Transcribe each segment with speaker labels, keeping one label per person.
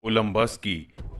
Speaker 1: Columbus की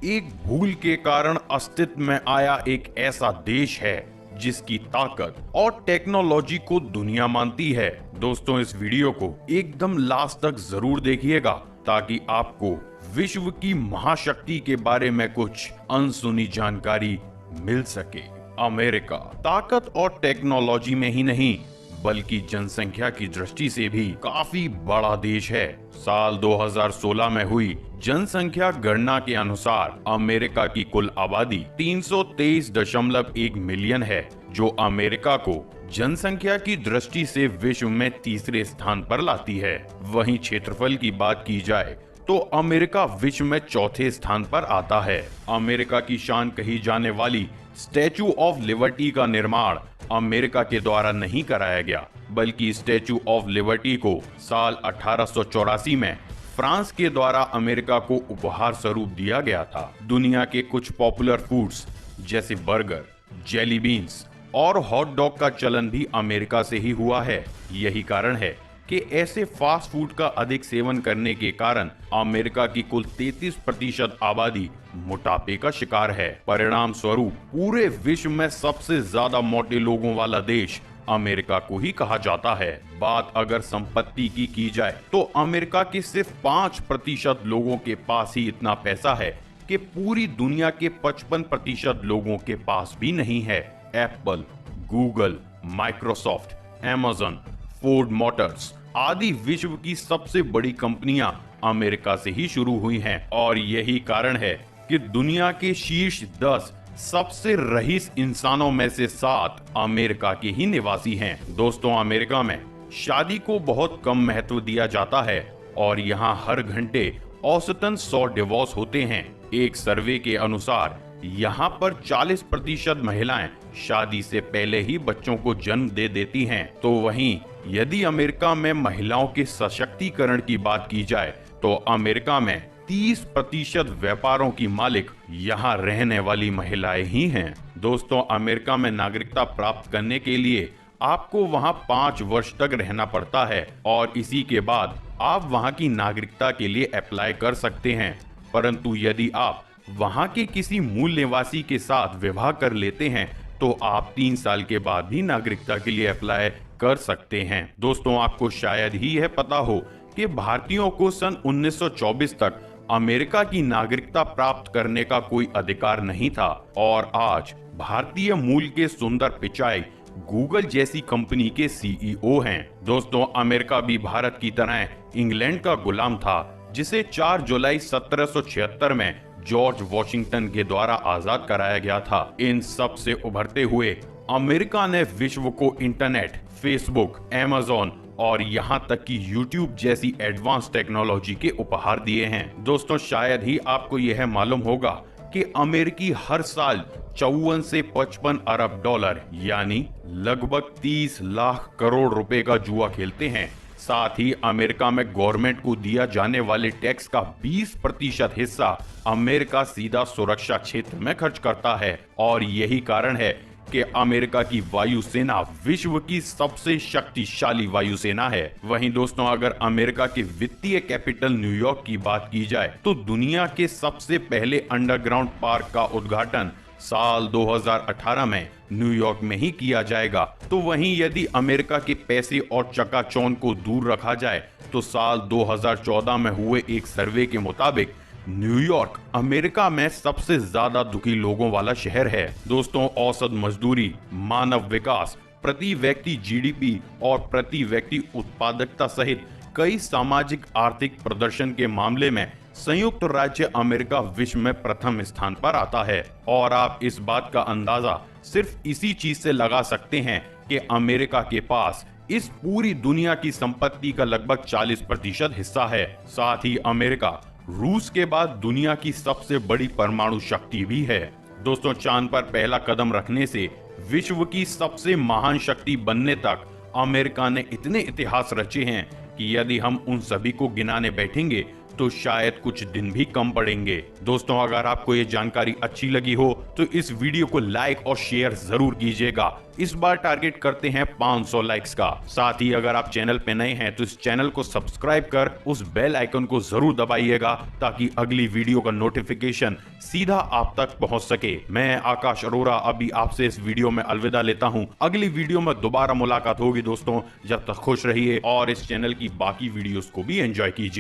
Speaker 1: एक भूल के कारण अस्तित्व में आया एक ऐसा देश है जिसकी ताकत और टेक्नोलॉजी को दुनिया मानती है। दोस्तों, इस वीडियो को एकदम लास्ट तक जरूर देखिएगा ताकि आपको विश्व की महाशक्ति के बारे में कुछ अनसुनी जानकारी मिल सके। अमेरिका ताकत और टेक्नोलॉजी में ही नहीं बल्कि जनसंख्या की दृष्टि से भी काफी बड़ा देश है। साल 2016 में हुई जनसंख्या गणना के अनुसार अमेरिका की कुल आबादी 323.1 मिलियन है, जो अमेरिका को जनसंख्या की दृष्टि से विश्व में तीसरे स्थान पर लाती है। वहीं क्षेत्रफल की बात की जाए तो अमेरिका विश्व में चौथे स्थान पर आता है। अमेरिका की शान कही जाने वाली स्टैचू ऑफ लिबर्टी का निर्माण अमेरिका के द्वारा नहीं कराया गया, बल्कि स्टैचू ऑफ लिबर्टी को साल 1884 में फ्रांस के द्वारा अमेरिका को उपहार स्वरूप दिया गया था। दुनिया के कुछ पॉपुलर फूड्स जैसे बर्गर, जेली बीन्स और हॉट डॉग का चलन भी अमेरिका से ही हुआ है। यही कारण है कि ऐसे फास्ट फूड का अधिक सेवन करने के कारण अमेरिका की कुल 33% आबादी मोटापे का शिकार है। परिणाम स्वरूप पूरे विश्व में सबसे ज्यादा मोटे लोगों वाला देश अमेरिका को ही कहा जाता है। बात अगर संपत्ति की जाए तो अमेरिका के सिर्फ 5% लोगों के पास ही इतना पैसा है कि पूरी दुनिया के 55% लोगों के पास भी नहीं है। Apple, Google, Microsoft, Amazon, Ford Motors आदि विश्व की सबसे बड़ी कंपनियां अमेरिका से ही शुरू हुई हैं और यही कारण है कि दुनिया के शीर्ष 10 सबसे रईस इंसानों में से 7 अमेरिका के ही निवासी हैं। दोस्तों, अमेरिका में शादी को बहुत कम महत्व दिया जाता है और यहाँ हर घंटे औसतन 100 डिवोर्स होते हैं। एक सर्वे के अनुसार यहाँ पर 40% महिलाएं शादी से पहले ही बच्चों को जन्म दे देती हैं। तो वहीं यदि अमेरिका में महिलाओं के सशक्तिकरण की बात की जाए तो अमेरिका में 30% व्यापारों की मालिक यहाँ रहने वाली महिलाएं ही हैं। दोस्तों, अमेरिका में नागरिकता प्राप्त करने के लिए आपको वहाँ 5 वर्ष तक रहना पड़ता है और इसी के बाद आप वहाँ की नागरिकता के लिए अप्लाई कर सकते हैं। परंतु यदि आप वहाँ के किसी मूल निवासी के साथ विवाह कर लेते हैं तो आप 3 साल के बाद भी नागरिकता के लिए अप्लाई कर सकते हैं। दोस्तों, आपको शायद ही यह पता हो कि भारतीयों को सन 1924 तक अमेरिका की नागरिकता प्राप्त करने का कोई अधिकार नहीं था और आज भारतीय मूल के सुंदर पिचाई गूगल जैसी कंपनी के सीईओ हैं। दोस्तों, अमेरिका भी भारत की तरह इंग्लैंड का गुलाम था, जिसे 4 जुलाई 1776 में जॉर्ज वॉशिंगटन के द्वारा आजाद कराया गया था। इन सब से उभरते हुए अमेरिका ने विश्व को इंटरनेट, फेसबुक, अमेज़न और यहाँ तक कि यूट्यूब जैसी एडवांस टेक्नोलॉजी के उपहार दिए हैं। दोस्तों, शायद ही आपको यह मालूम होगा कि अमेरिकी हर साल 54 से 55 अरब डॉलर यानी लगभग 30 लाख करोड़ रुपए का जुआ खेलते हैं। साथ ही अमेरिका में गवर्नमेंट को दिया जाने वाले टैक्स का 20% हिस्सा अमेरिका सीधा सुरक्षा क्षेत्र में खर्च करता है और यही कारण है कि अमेरिका की वायुसेना विश्व की सबसे शक्तिशाली वायुसेना है। वहीं दोस्तों, अगर अमेरिका के वित्तीय कैपिटल न्यूयॉर्क की बात की जाए तो दुनिया के सबसे पहले अंडरग्राउंड पार्क का उद्घाटन साल 2018 में न्यूयॉर्क में ही किया जाएगा। तो वहीं यदि अमेरिका के पैसे और चकाचौंध को दूर रखा जाए तो साल 2014 में हुए एक सर्वे के मुताबिक न्यूयॉर्क अमेरिका में सबसे ज्यादा दुखी लोगों वाला शहर है। दोस्तों, औसत मजदूरी, मानव विकास, प्रति व्यक्ति जीडीपी और प्रति व्यक्ति उत्पादकता सहित कई सामाजिक आर्थिक प्रदर्शन के मामले में संयुक्त राज्य अमेरिका विश्व में प्रथम स्थान पर आता है और आप इस बात का अंदाजा सिर्फ इसी चीज से लगा सकते हैं कि अमेरिका के पास इस पूरी दुनिया की संपत्ति का लगभग 40% हिस्सा है। साथ ही अमेरिका रूस के बाद दुनिया की सबसे बड़ी परमाणु शक्ति भी है। दोस्तों, चांद पर पहला कदम रखने से विश्व की सबसे महान शक्ति बनने तक अमेरिका ने इतने इतिहास रचे हैं कि यदि हम उन सभी को गिनाने बैठेंगे तो शायद कुछ दिन भी कम पड़ेंगे। दोस्तों, अगर आपको ये जानकारी अच्छी लगी हो तो इस वीडियो को लाइक और शेयर जरूर कीजिएगा। इस बार टारगेट करते हैं 500 लाइक्स का। साथ ही अगर आप चैनल पे नए हैं तो इस चैनल को सब्सक्राइब कर उस बेल आइकन को जरूर दबाइएगा ताकि अगली वीडियो का नोटिफिकेशन सीधा आप तक पहुंच सके। मैं आकाश अरोरा अभी आपसे इस वीडियो में अलविदा लेता हूं। अगली वीडियो में दोबारा मुलाकात होगी दोस्तों। जब तक खुश रहिए और इस चैनल की बाकी वीडियोस को भी एंजॉय कीजिए।